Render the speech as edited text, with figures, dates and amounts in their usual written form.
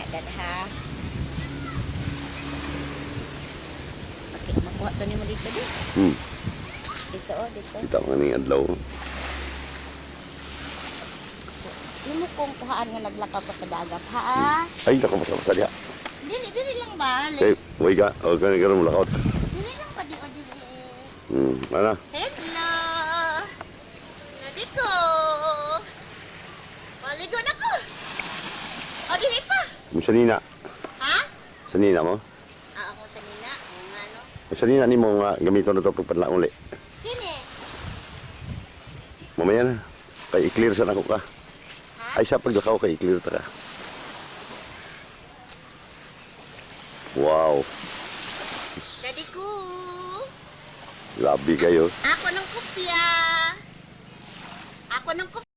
dad ha. Okay, makuha to nimo dito di. Dito dito. Kita mo ning adlaw. Imo kung kuhaan nga naglakaw ka sa dagat ha. Ay, nakapasa-pasa diha. Dili lang ba? Okay, way ka. O, ganun mo lakot. Dili lang pa di o dili. Ano? Hello! Nadi ko! Maligo na ko! O, dili pa! Sa nina. Ha? Sa nina mo? Ako sa nina. O nga, no? Sa nina ni mo nga gamiton na ito pagpadla uli. Kini? Mamaya na. Kay i-clear sa nako ka. Ha? Ay, sa paglakaw kay i-clear ta ka. Wow. Dadi ko! Labi kayo. Ako ng kopya! Ako ng kopya!